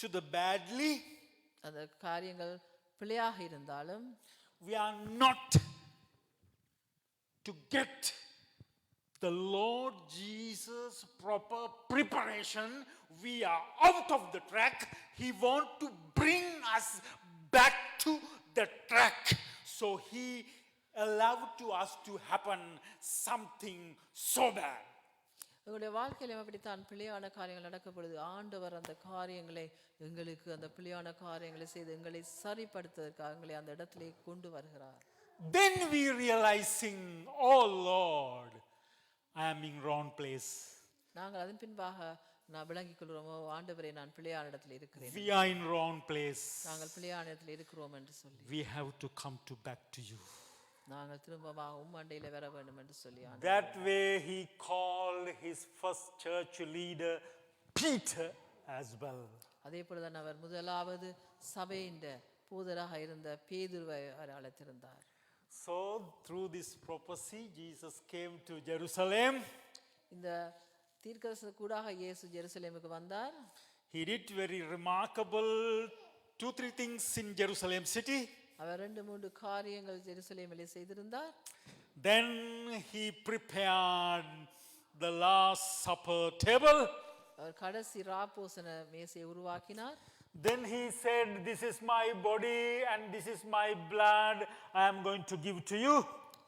to the badly, அந்த காரியங்கள் பிழையாக இருந்தாலும், we are not to get the Lord Jesus proper preparation. We are out of the track. He want to bring us back to the track. So he allowed to us to happen something so bad. எங்களுடைய வாழ்க்கையிலும் அப்படித்தான் பிழையான காரியங்கள் நடக்கும் பொழுது ஆண்டவர் அந்த காரியங்களை எங்களுக்கு, அந்த பிழையான காரியங்களை செய்து எங்களை சரிப்படுத்துவதற்காக எங்களை அந்த இடத்திலே கொண்டு வருகிறார். Then we realizing, oh Lord, I am in wrong place. நாங்கள் அதன் பின்பாக நான் விளங்கிக் கொள்கிறோமோ, ஆண்டவரே நான் பிழையான இடத்தில் இருக்கிறேன், We are in wrong place. நாங்கள் பிழையான இடத்தில் இருக்கிறோம் என்று சொல்லி We have to come to back to you. நாங்கள் திரும்பமாக உம்மண்டையில வர வேண்டும் என்று சொல்லி That way he called his first church leader Peter as well. அதே போலதான் அவர் முதலாவது சபையின் போதராக இருந்த பேதுருவை அழைத்திருந்தார். So through this prophecy Jesus came to Jerusalem. இந்த தீர்க்கதரிசன கூடாக இயேசு ஜெருசலேமுக்கு வந்தார். He did very remarkable 2-3 things in Jerusalem city. அவர் 2-3 காரியங்கள் ஜெருசலேமிலே செய்திருந்தார். Then he prepared the last supper table. அவர் கடைசி ராப்போசன மேசையை உருவாக்கினார். Then he said, this is my body and this is my blood I am going to give to you.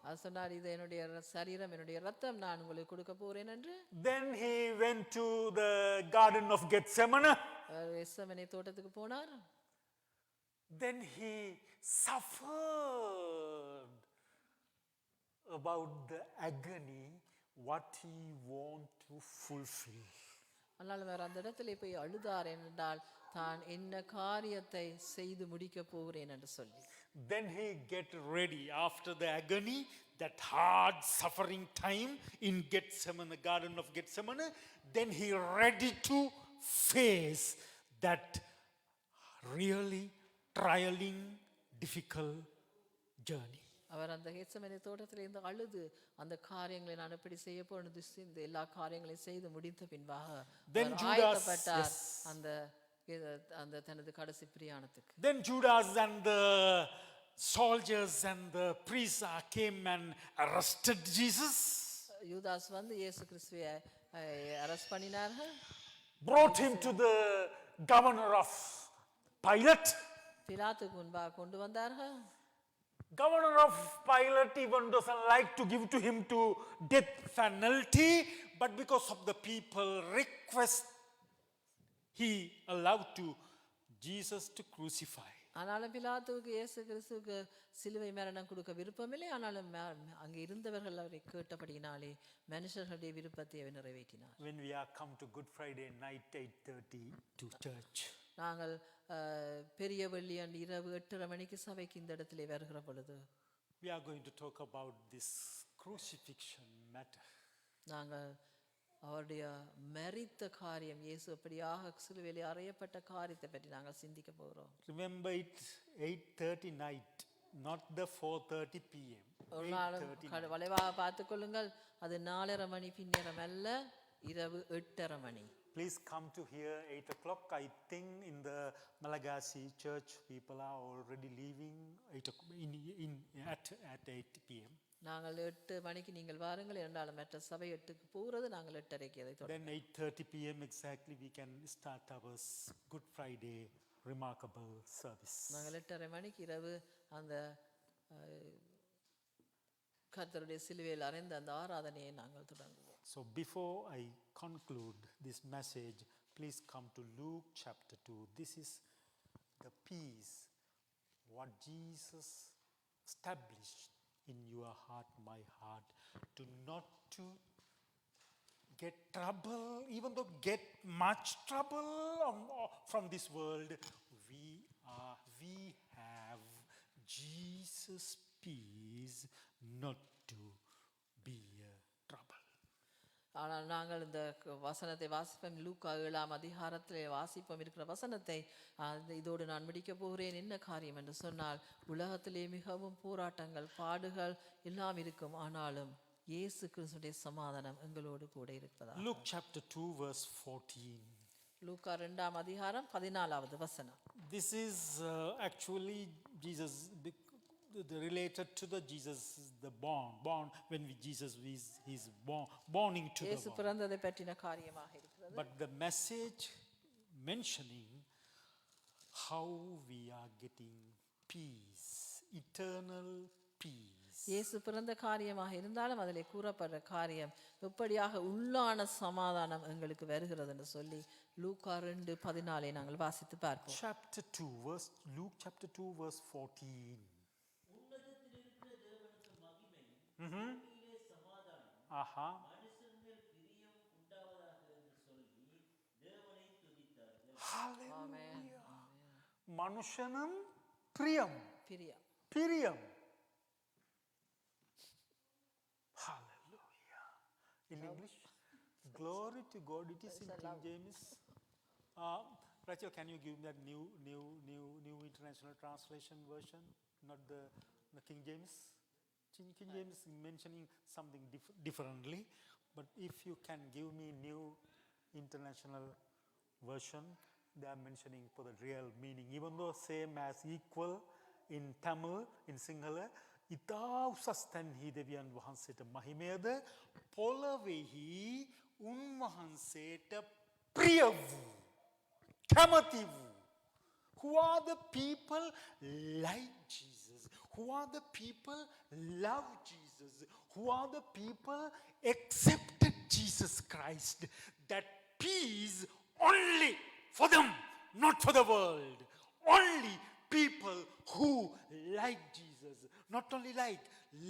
அவர் சொன்னார், இது என்னுடைய சரீரம், என்னுடைய ரத்தம், நான் உங்களுக்கு கொடுக்க போறேன் என்று. Then he went to the garden of Gethsemane. Gethsemane தோட்டத்துக்கு போனார். Then he suffered about the agony what he want to fulfill. ஆனால் அவர் அந்த இடத்துல போய் அழுதார் என்றால் தான் என்ன காரியத்தை செய்து முடிக்க போகிறேன் என்று சொல்லி. Then he get ready after the agony, that hard suffering time in Gethsemane, the garden of Gethsemane. Then he ready to face that really trialing, difficult journey. அவர் அந்த கெத்செமனே தோட்டத்தில் இருந்து அழுது அந்த காரியங்களை நான் எப்படி செய்ய போறது, இந்த எல்லா காரியங்களையும் செய்து முடித்த பின்பாக ஆயத்தப்பட்டார் அந்த தனது கடைசி பிரியாணத்துக்கு. Then Judas and the soldiers and the priests came and arrested Jesus. யூதாஸ் வந்து இயேசு கிறிஸ்துவை அரெஸ்ட் பண்ணினார்கள். Brought him to the governor of Pilate. பிலாத்துக்கு முன்பாக கொண்டு வந்தார்கள். Governor of Pilate even doesn't like to give to him to death penalty, but because of the people request, he allowed to Jesus to crucify. ஆனாலும் பிலாத்துவுக்கு இயேசு கிறிஸ்துவுக்கு சிலுவை மரணம் கொடுக்க விருப்பமில்லை. ஆனாலும் அங்கே இருந்தவர்கள் அவரை கேட்டபடியினாலே மனுஷர்களுடைய விருப்பத்தை அவர் நிறைவேற்றினார். When we are come to Good Friday night 8:30 to church, நாங்கள் பெரிய வெள்ளி அன்று இரவு 8:30 மணிக்கு சபைக்கு இந்த இடத்திலே வருகிற பொழுது we are going to talk about this crucifixion matter. நாங்கள் அவருடைய மரித்த காரியம், இயேசு அப்படியாக சிலுவையிலே அறையப்பட்ட காரியத்தை பற்றி நாங்கள் சிந்திக்க போகிறோம். Remember it 8:30 night, not the 4:30 p.m. ஒரு நாளும் வளைவாக பார்த்துக் கொள்ளுங்கள், அது 4:30 மணி பின்னேரம் அல்ல, இரவு 8:30 மணி. Please come to here 8 o'clock. I think in the Malagasy church people are already leaving at 8 p.m. நாங்கள் 8 மணிக்கு நீங்கள் வாருங்கள் என்றாலும் மற்ற சபை 8க்கு போகிறது, நாங்கள் 8:30க்கு அதை தொடரும். Then 8:30 p.m. exactly we can start our Good Friday remarkable service. நாங்கள் 8:30 மணிக்கு இரவு அந்த கர்த்தருடைய சிலுவையில் அறைந்த அந்த ஆராதனையை நாங்கள் தொடங்குவோம். So before I conclude this message, please come to Luke chapter 2. This is the peace what Jesus established in your heart, my heart, to not to get trouble, even though get much trouble from this world. We have Jesus' peace not to be a trouble. ஆனால் நாங்கள் இந்த வசனத்தை வாசிப்போம். லூக்கா 7ஆம் அதிகாரத்திலே வாசிப்போம் இருக்கிற வசனத்தை. இதோடு நான் முடிக்க போகிறேன். என்ன காரியம் என்று சொன்னால், உலகத்திலே மிகவும் போராட்டங்கள், பாடுகள் எல்லாம் இருக்கும். ஆனாலும் இயேசு கிறிஸ்துவின் சமாதானம் எங்களோடு கூட இருப்பதா. Luke chapter 2 verse 14. லூக்கா 2ஆம் அதிகாரம் 14வது வசனம். This is actually Jesus related to the Jesus the born when Jesus is born into the இயேசு world. பிறந்ததை பற்றின காரியமாக இருக்கிறது. But the message mentioning how we are getting peace, eternal peace. இயேசு பிறந்த காரியமாக இருந்தாலும் அதிலே கூறப்படுற காரியம் எப்படியாக உள்ளான சமாதானம் எங்களுக்கு வருகிறது என்று சொல்லி லூக்கா 2:14 நாங்கள் வாசித்து பார்ப்போம். Luke chapter 2 verse 14. உன்னதத்தில் இருக்கிற தேவனுக்கு மகிமை, பூமியிலே சமாதானம், மனுஷர் மேல் பிரியம் உண்டாவதாக என்று சொல்லி தேவனை துதித்தார்கள். Hallelujah. மனுஷனும் பிரியம். பிரியம். Hallelujah. In English, glory to God. It is in King James. Rachel, can you give me that new international translation version, not the King James? King James is mentioning something differently, but if you can give me new international version, they are mentioning for the real meaning, even though same as equal in Tamil, in Sinhala. ඉතා උසස් තැන්හි දෙවියන් වහන්සේට මහිමයද පොළොවෙහි උන්වහන්සේට ප්‍රිය වූ කැමති වූ. Who are the people like Jesus? Who are the people love Jesus? Who are the people accepted Jesus Christ? That peace only for them, not for the world. Only people who like Jesus, not only like,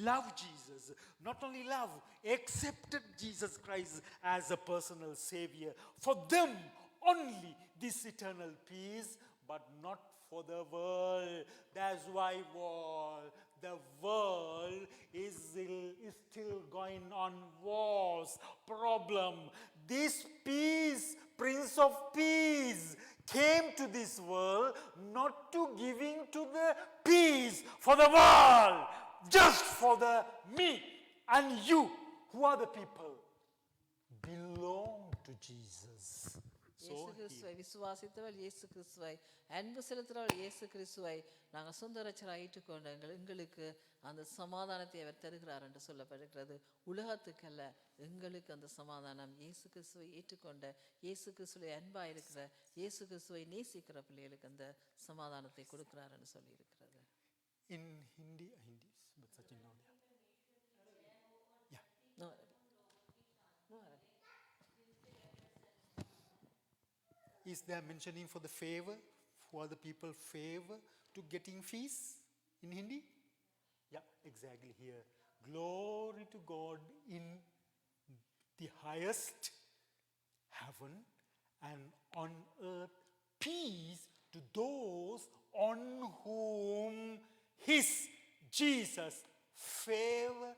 love Jesus, not only love, accepted Jesus Christ as a personal savior. For them only this eternal peace, but not for the world. That's why the world is still going on wars, problem. This peace, Prince of Peace, came to this world not to giving to the peace for the world, just for the me and you. Who are the people? Belong to Jesus. இயேசு கிறிஸ்துவை விசுவாசித்தவள், இயேசு கிறிஸ்துவை அன்பு செலுத்துகிறவள், இயேசு கிறிஸ்துவை நாங்கள் சொந்த ரட்சகராக ஏற்றுக்கொண்ட எங்களுக்கு அந்த சமாதானத்தை அவர் தருகிறார் என்று சொல்லப்படுகிறது. உலகத்துக்கல்ல, எங்களுக்கு அந்த சமாதானம் இயேசு கிறிஸ்துவை ஏற்றுக்கொண்ட, இயேசு கிறிஸ்துவை அன்பாக இருக்கிற, இயேசு கிறிஸ்துவை நேசிக்கிற பிள்ளைகளுக்கு அந்த சமாதானத்தை கொடுக்கிறார் என்று சொல்லி இருக்கிறது. In Hindi, but such in India. Yeah. No. Is there mentioning for the favor? Who are the people favor to getting fees in Hindi? Yeah, exactly here. Glory to God in the highest heaven, and on earth peace to those on whom his Jesus favor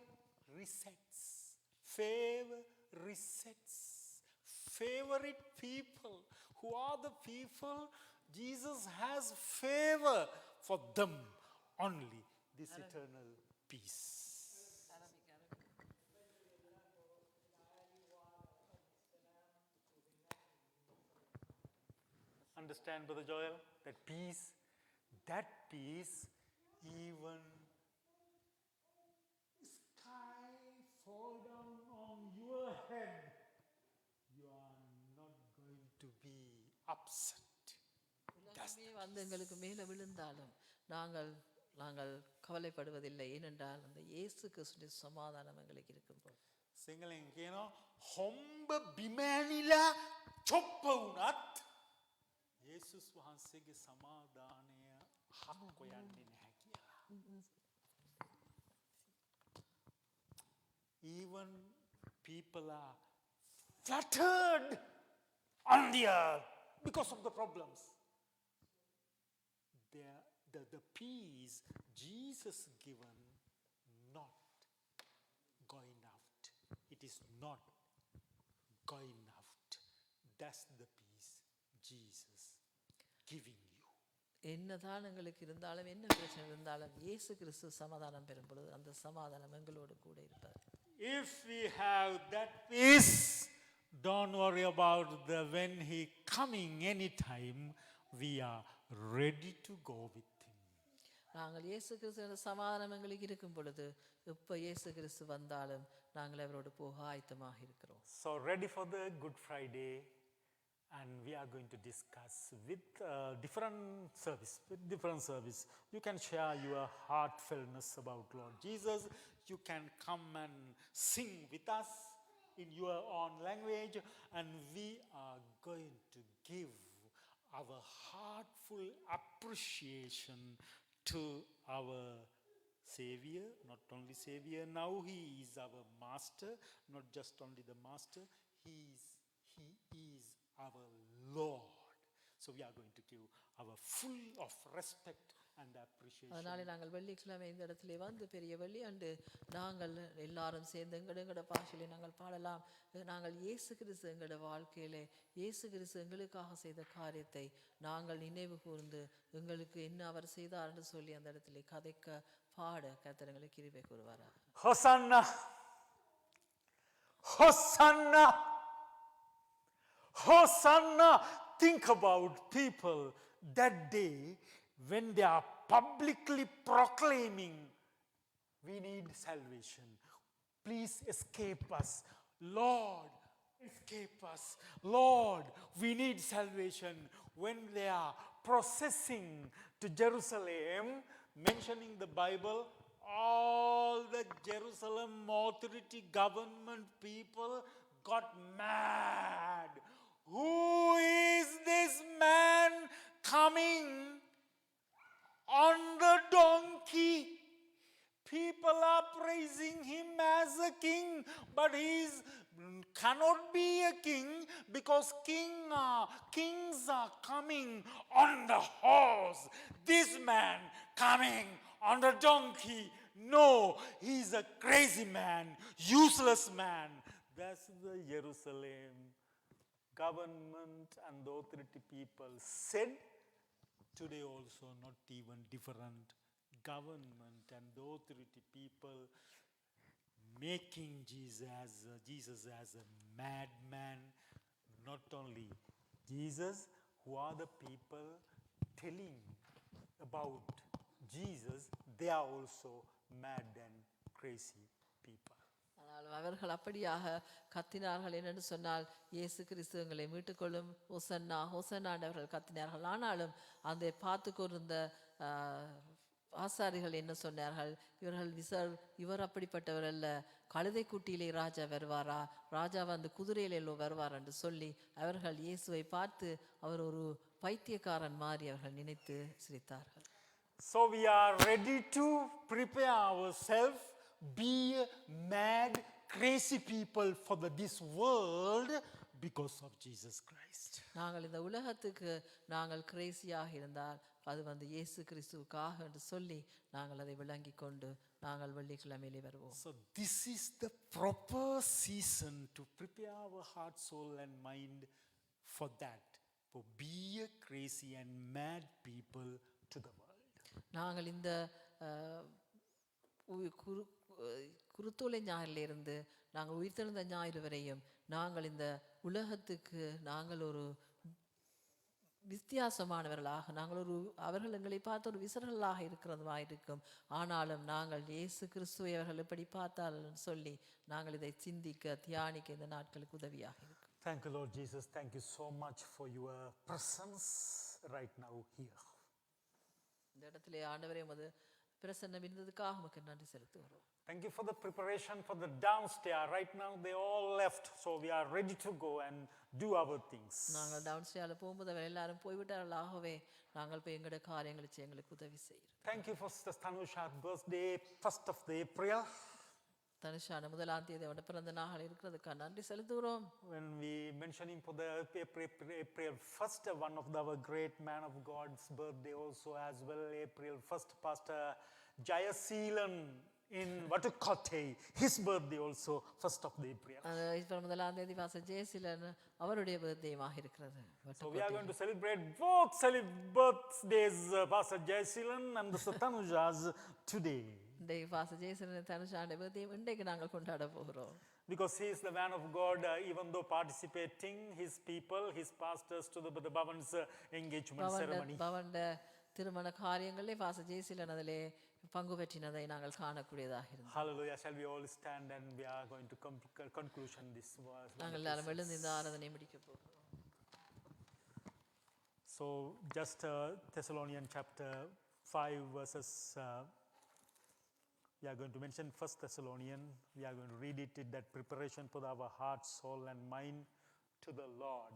resets. Favor resets. Favorite people. Who are the people? Jesus has favor for them only. This eternal peace. Understand, Brother Joel? That peace even வந்து எங்களுக்கு மேலே விழுந்தாலும் நாங்கள் நாங்கள் கவலைப்படுவதில்லை. ஏனென்றால் அந்த இயேசு கிறிஸ்துவின் சமாதானம் எங்களுக்கு இருக்கும்போது සිංහලෙන් කියනවා හොම්බ බිමෑනිලා චොප්ප වුණත් යේසුස් වහන්සේගේ සමාදානය හක්කො යන්නේ නැහැ කියලා. Even people are flattered on the earth because of the problems. The peace Jesus given not going out. It is not going out. That's the peace Jesus giving you. என்னதான் எங்களுக்கு இருந்தாலும் என்ன பிரச்சனை இருந்தாலும் இயேசு கிறிஸ்து சமாதானம் பெறும் பொழுது அந்த சமாதானம் எங்களோடு கூட இருப்பார். If we have that peace, don't worry about when he coming anytime. We are ready to go with him. நாங்கள் இயேசு கிறிஸ்துவின் சமாதானம் எங்களுக்கு இருக்கும் பொழுது எப்போ இயேசு கிறிஸ்து வந்தாலும் நாங்கள் அவரோடு போக ஆயத்தமாக இருக்கிறோம். So ready for the Good Friday, and we are going to discuss with different service. You can share your heartfulness about Lord Jesus. You can come and sing with us in your own language, and we are going to give our heartful appreciation to our Savior. Not only Savior, now he is our master. Not just only the master, he is our Lord. So we are going to give our full of respect and appreciation. அதனாலே நாங்கள் வெள்ளிக்கிழமை இந்த இடத்துல வந்து பெரிய வெள்ளியாண்டு நாங்கள் எல்லாரும் சேர்ந்து எங்களோட பாஷையிலே நாங்கள் பாடலாம். நாங்கள் இயேசு கிறிஸ்து எங்களோட வாழ்க்கையிலே இயேசு கிறிஸ்து எங்களுக்காக செய்த காரியத்தை நாங்கள் நினைவு கூர்ந்து எங்களுக்கு என்ன அவர் செய்தார் என்று சொல்லி அந்த இடத்துல கதைக்க பாட கர்த்தர் எங்களுக்கு கிருபை கூறுவாரா. Hosanna! Hosanna! Hosanna! Think about people that day when they are publicly proclaiming, we need salvation. Please escape us. Lord, escape us. Lord, we need salvation. When they are processing to Jerusalem, mentioning the Bible, all the Jerusalem authority, government people got mad. Who is this man coming on the donkey? People are praising him as a king, but he cannot be a king because kings are coming on the horse. This man coming on the donkey, no, he's a crazy man, useless man. That's the Jerusalem government and the authority people said. Today also not even different. Government and the authority people making Jesus as a madman. Not only Jesus, who are the people telling about Jesus, they are also mad and crazy people. ஆனால் அவர்கள் அப்படியாக கத்தினார்கள் என்னென்னு சொன்னால் இயேசு கிறிஸ்து எங்களை மீட்டுக்கொள்ளும் ஹோசன்னா ஹோசன்னாண்டவர்கள் கத்தினார்கள். ஆனாலும் அதை பார்த்து கொண்டிருந்த ஆசாரிகள் என்ன சொன்னார்கள், இவர் அப்படிப்பட்டவர் அல்ல, கழுதை குட்டியிலே ராஜா வருவாரா, ராஜா வந்து குதிரையிலே வருவார் என்று சொல்லி அவர்கள் இயேசுவை பார்த்து அவர் ஒரு பைத்தியக்காரன் மாதிரி அவர்கள் நினைத்து சிரித்தார்கள். So we are ready to prepare ourselves, be mad, crazy people for this world because of Jesus Christ. நாங்கள் இந்த உலகத்துக்கு நாங்கள் கிரேசியாக இருந்தால் அது வந்து இயேசு கிறிஸ்துவுக்காக என்று சொல்லி நாங்கள் அதை விளங்கி கொண்டு நாங்கள் வெள்ளிக்கிழமையிலே வருவோம். So this is the proper season to prepare our heart, soul and mind for that, for be a crazy and mad people to the world. நாங்கள் இந்த குருத்தோலை ஞாயிலிருந்து நாங்கள் உயிர்த்தெழுந்த ஞாயிறு வரையும் நாங்கள் இந்த உலகத்துக்கு நாங்கள் ஒரு வித்தியாசமானவர்களாக நாங்கள் அவர்கள் எங்களை பார்த்து ஒரு விசர்களாக இருக்கிறதுமாக இருக்கும். ஆனாலும் நாங்கள் இயேசு கிறிஸ்துவை அவர்கள் எப்படி பார்த்தாலும் சொல்லி நாங்கள் இதை சிந்திக்க தியானிக்க இந்த நாட்களுக்கு உதவியாக இருக்கும். Thank you, Lord Jesus. Thank you so much for your presence right now here. இந்த இடத்திலே ஆண்டவரே உமது பிரசன்னம் இருந்ததுக்காக உமக்கு நன்றி செலுத்துகிறோம். Thank you for the preparation for the downstairs. Right now they all left, so we are ready to go and do our things. நாங்கள் down ஸ்டேரில் போகும்போது அவர் எல்லாரும் போய்விட்டார்கள். ஆகவே நாங்கள் போய் எங்களுடைய காரியங்களை செய்ய எங்களுக்கு உதவி செய்கிறோம். Thank you for Sister Tanusha's birthday, 1st of the April. தனுஷான 1ஆம் தேதி அவருடைய பிறந்த நாள் இருக்கிறதுக்காக நன்றி செலுத்துகிறோம். When we mentioning for the April 1st, one of our great man of God's birthday also as well, April 1st, Pastor Jayaseelan in Vatukotte, his birthday also 1st of the April. இப்போ 1ஆம் தேதி பாச ஜெயசீலன் அவருடைய பர்த்டேமாக இருக்கிறது. So we are going to celebrate both birthdays, Pastor Jayaseelan and the Tanujas today. இன்றைக்கு பாச Jayaseelan தனுஷாவுடைய birthday இன்றைக்கு நாங்கள் கொண்டாட போகிறோம். Because he is the man of God, even though participating his people, his pastors to the Bhavan's engagement ceremony. பவண்ட திருமண காரியங்களே பாச ஜெயசீலன் அதிலே பங்கு பெற்றினதை நாங்கள் காணக்கூடியதாக இருந்தது. Hallelujah. Shall we all stand and we are going to conclusion this verse. நாங்கள் எல்லாரும் எழுந்து இந்த ஆராதனை முடிக்க போகிறோம். So just Thessalonians chapter 5 verses we are going to mention 1 Thessalonians. We are going to read it in that preparation for our heart, soul and mind to the Lord.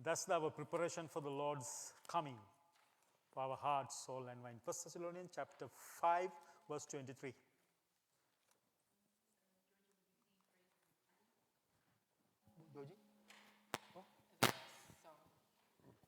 That's our preparation for the Lord's coming, for our heart, soul and mind. 1 Thessalonians chapter 5 verse 23. Joji?